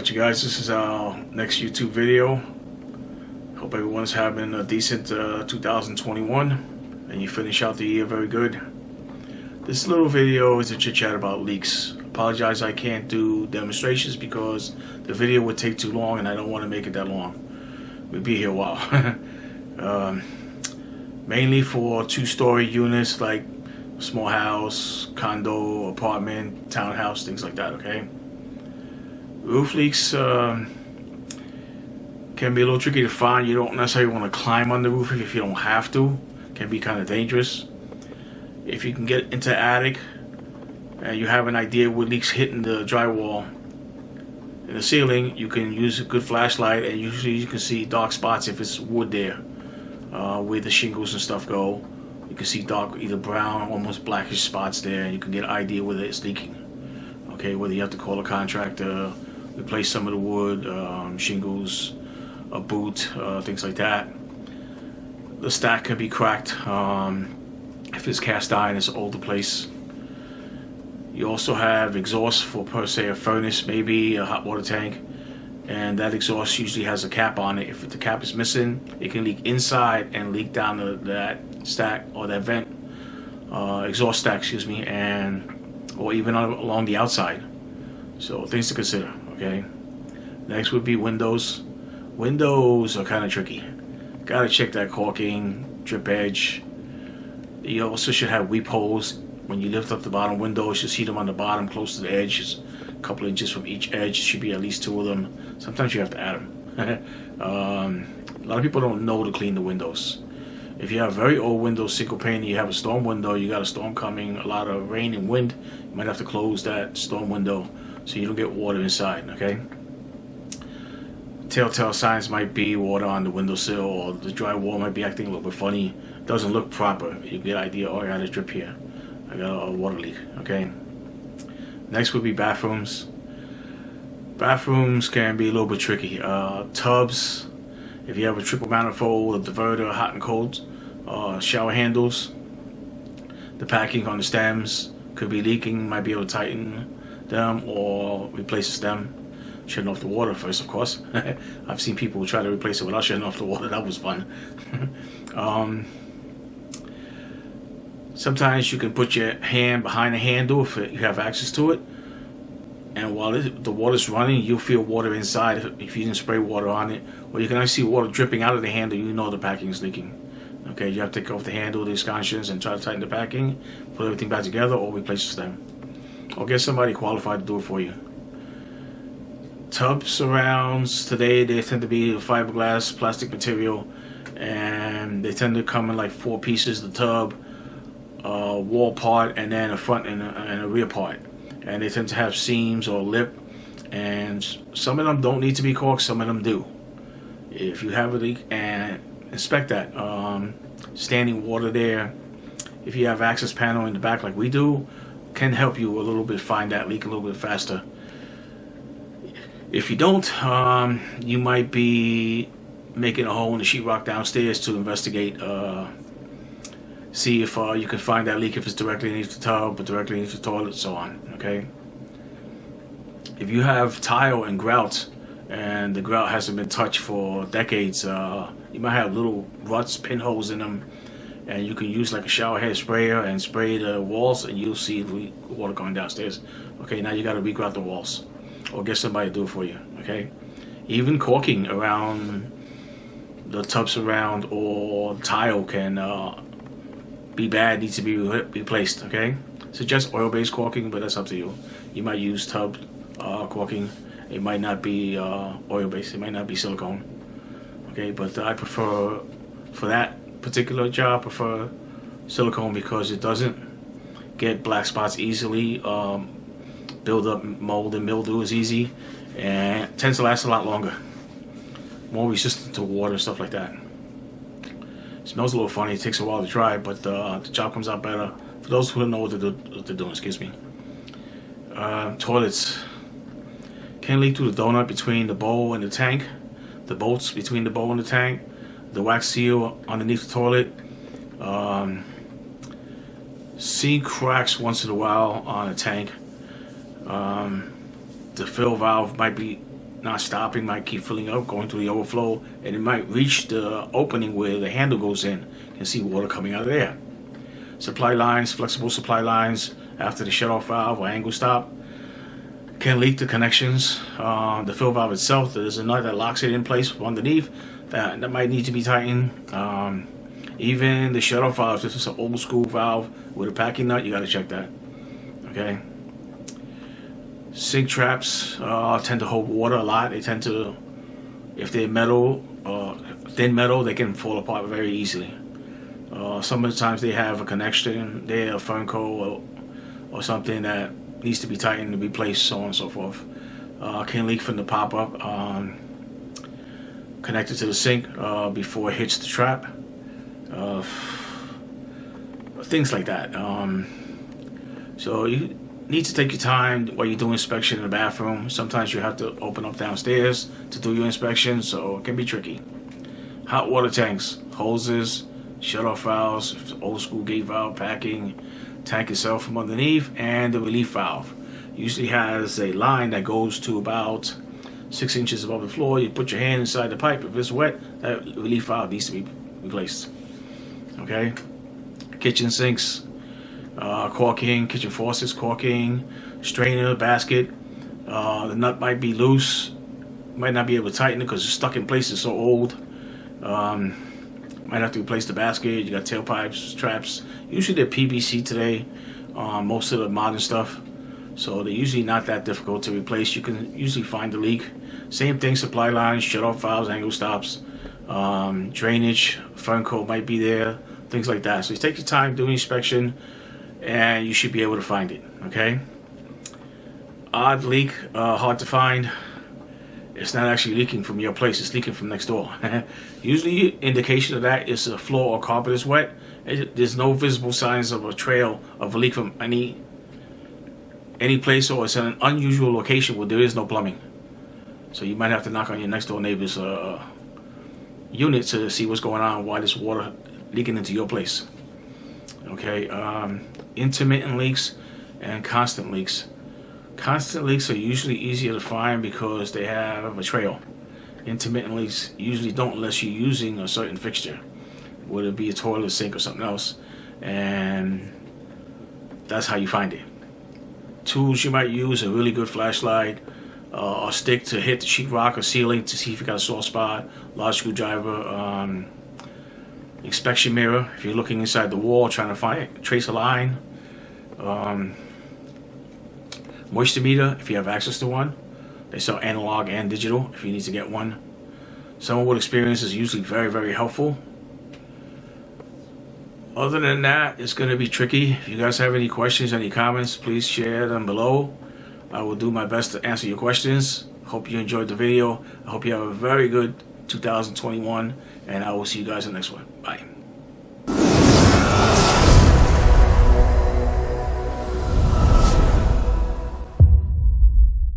Alright you guys, this is our next YouTube video. Hope everyone's having a decent 2021 and you finish out the year very good. This little video is a chit chat about leaks. Apologize I can't do demonstrations because the video would take too long and I don't want to make it that long. We'll be here a while. Mainly for two-story units like small house, condo, apartment, townhouse, things like that, okay? Roof leaks can be a little tricky to find. You don't necessarily want to climb on the roof if you don't have to. It can be kind of dangerous. If you can get into the attic and you have an idea what leaks hitting the drywall in the ceiling, you can use a good flashlight and usually you can see dark spots if it's wood there, where the shingles and stuff go. You can see dark, either brown, almost blackish spots there, and you can get an idea whether it's leaking. Okay, whether you have to call a contractor, replace some of the wood, shingles, a boot, things like that. The stack can be cracked. If it's cast iron, it's an older place. You also have exhaust for, per se, a furnace, maybe a hot water tank, and that exhaust usually has a cap on it. If the cap is missing, it can leak inside and leak down that stack or that vent, exhaust stack, excuse me, or even along the outside. So things to consider. Okay. Next would be windows. Windows are kind of tricky. Gotta check that caulking, drip edge. You also should have weep holes. When you lift up the bottom window, you should see them on the bottom close to the edge. Just a couple inches from each edge. Should be at least two of them. Sometimes you have to add them. A lot of people don't know to clean the windows. If you have very old windows, single pane, you have a storm window, you got a storm coming, a lot of rain and wind, you might have to close that storm window so you don't get water inside, okay? Telltale signs might be water on the windowsill, or the drywall might be acting a little bit funny. It doesn't look proper. You get an idea, oh, I got a drip here. I got a water leak, okay? Next would be bathrooms. Bathrooms can be a little bit tricky. Tubs, if you have a triple manifold, a diverter, hot and cold, shower handles, the packing on the stems could be leaking, might be able to tighten them or replace the stem. Shutting off the water first, of course. I've seen people try to replace it without shutting off the water. That was fun. Sometimes you can put your hand behind the handle if you have access to it, and while the water's running, you'll feel water inside if you didn't spray water on it, or you can actually see water dripping out of the handle. You know the packing is leaking. Okay, you have to take off the handle, the escutcheons, and try to tighten the packing, put everything back together, or replace the stem, or get somebody qualified to do it for you. Tub surrounds today, they tend to be fiberglass, plastic material, and they tend to come in like 4 pieces. The tub, wall part, and then a front and a rear part, and they tend to have seams or lip, and some of them don't need to be caulked, some of them do. If you have a leak, and inspect that. Standing water there, if you have access panel in the back like we do, can help you a little bit find that leak a little bit faster. If you don't, you might be making a hole in the sheetrock downstairs to investigate, see if you can find that leak, if it's directly underneath the tub or directly underneath the toilet, so on. Okay. If you have tile and grout, and the grout hasn't been touched for decades, you might have little ruts, pinholes in them, and you can use like a shower head sprayer and spray the walls, and you'll see the water going downstairs. Okay, now you got to regrout the walls, or get somebody to do it for you. Okay. Even caulking around the tubs around or tile can be bad, needs to be replaced. Okay, suggest oil-based caulking, but that's up to you. You might use tub caulking. It might not be oil-based. It might not be silicone. Okay, but I prefer, for that particular job, prefer silicone because it doesn't get black spots easily. Build up mold and mildew is easy, and tends to last a lot longer. More resistant to water, stuff like that. Smells a little funny. It takes a while to dry, but the job comes out better for those who don't know what they're doing. Excuse me. Toilets can leak through the donut between the bowl and the tank, the bolts between the bowl and the tank, the wax seal underneath the toilet. See cracks once in a while on a tank. The fill valve might be not stopping, might keep filling up, going through the overflow, and it might reach the opening where the handle goes in. You can see water coming out of there. Supply lines, flexible supply lines after the shut-off valve or angle stop can leak the connections. The fill valve itself, there's a nut that locks it in place from underneath that might need to be tightened. Even the shut-off valve, if it's an old school valve with a packing nut, you got to check that. Okay. Sink traps tend to hold water a lot. They tend to, if they're metal, thin metal, they can fall apart very easily. Some of the times they have a connection there, a Fernco or something that needs to be tightened to be placed, so on and so forth. Can leak from the pop-up connected to the sink before it hits the trap. Things like that. So you need to take your time while you do inspection in the bathroom. Sometimes you have to open up downstairs to do your inspection, so it can be tricky. Hot water tanks, hoses, shut-off valves, old school gate valve, packing, tank itself from underneath, and the relief valve. Usually has a line that goes to about 6 inches above the floor. You put your hand inside the pipe. If it's wet, that relief valve needs to be replaced. Okay? Kitchen sinks, caulking, kitchen faucets, caulking, strainer, basket. The nut might be loose. Might not be able to tighten it because it's stuck in place. It's so old. Might have to replace the basket. You got tailpipes, traps. Usually they're PVC today, most of the modern stuff. So they're usually not that difficult to replace. You can usually find the leak. Same thing, supply lines, shut-off valves, angle stops, drainage, Fernco might be there, things like that. So you take your time, do an inspection, and you should be able to find it, okay? Odd leak, hard to find. It's not actually leaking from your place, it's leaking from next door. Usually indication of that is the floor or carpet is wet. There's no visible signs of a trail of a leak from any place, or it's in an unusual location where there is no plumbing. So you might have to knock on your next door neighbor's unit to see what's going on, why there's water leaking into your place. Okay, intermittent leaks and constant leaks. Constant leaks are usually easier to find because they have a trail. Intermittent leaks usually don't unless you're using a certain fixture, whether it be a toilet, sink, or something else, and that's how you find it. Tools you might use: a really good flashlight, a stick to hit the sheetrock or ceiling to see if you got a sore spot, large screwdriver, inspection mirror if you're looking inside the wall trying to trace a line, moisture meter if you have access to one. They sell analog and digital if you need to get one. Someone with experience is usually very, very helpful. Other than that, it's going to be tricky. If you guys have any questions, any comments, please share them below. I will do my best to answer your questions. Hope you enjoyed the video. I hope you have a very good 2021, and I will see you guys in the next one. Bye.